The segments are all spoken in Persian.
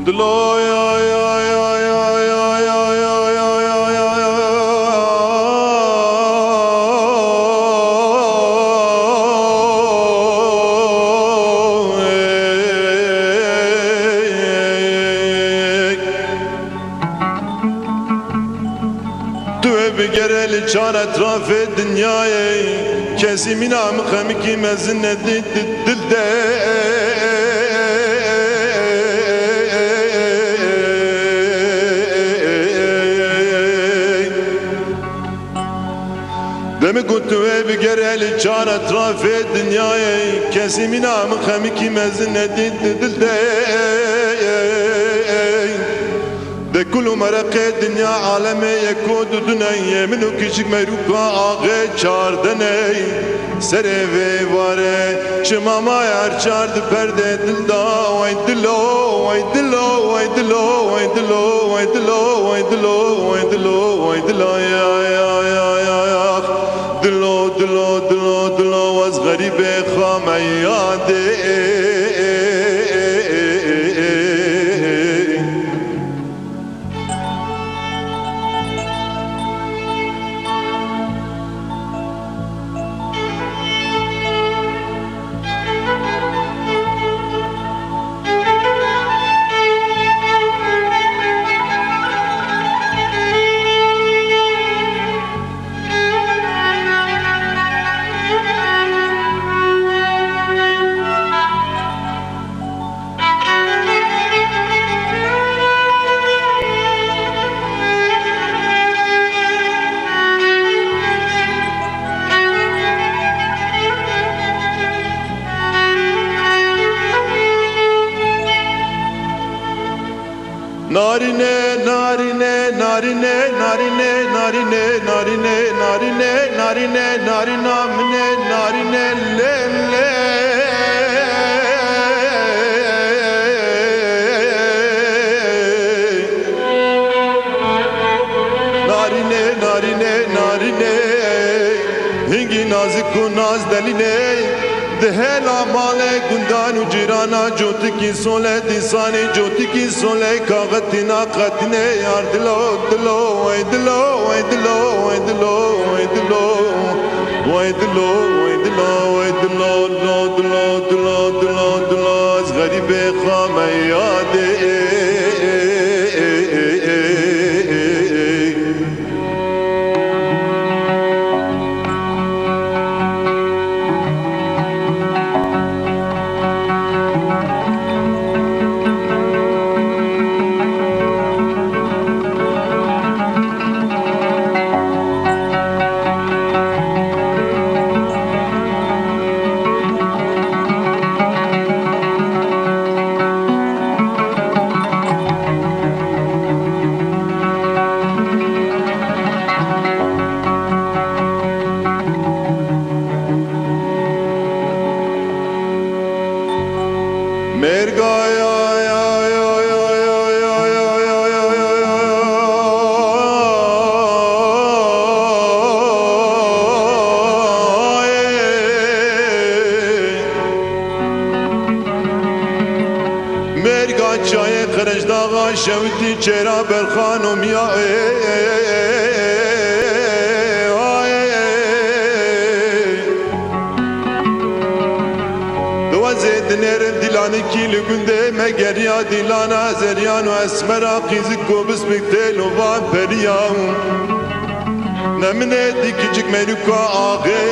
دلو یا یا یا یا یا یا یا یا یا یا تو بگرل چار اطراف دنیای کسی می نام خمی مزن دل دم گوتو بگرل چار اطراف دنیای کسی می نام خمی مزن دل ده كل مرق الدنيا عالم يكود دنيا منو كشك مروكا آغي چاردني سره في واره شما ما يار چارد پرده دل دا وای دلو وای دلو وای دلو وای دلو وای دلو وای دلو وای دلو وای دلو يا يا يا يا يا دلو دلو دلو دلو واز غريب خام يادي Narine, narine, narine, narine, narine, narine, narine, narine, narina, mine, narine, le, le. Narine, narine, narine, hingi nazik ku naz deline. دهلا مال گندان و جیرانا جوتی کی سوله دیسانی جوتی کی سوله کاغتی ناقتنه یار دلو دلو وای دلو وای دلو وای دلو وای دلو وای دلو وای دلو وای دلو دلو دلو دلو دلو دلو از غریب خام یاده Merga ya ya ya ya ya ya ya ya ya ya ya Merga çayı kırıcdağa şevti çera berxanum ya Zednerim dilanı kili günde megerya dilana zeryan ve esmera kizik gobis miktel o vamperiya Nemine dikicik meruka ağe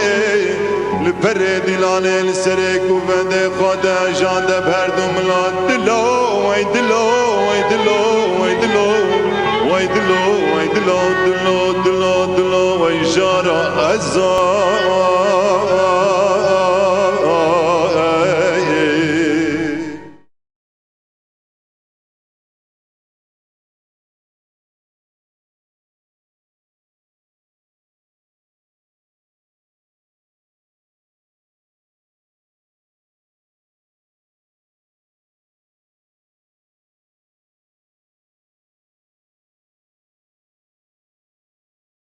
Lüpere dilane lisere kuvvende khada jande berdum la dilo Vay dilo vay dilo vay dilo Vay dilo vay dilo dilo dilo dilo Vay jara azza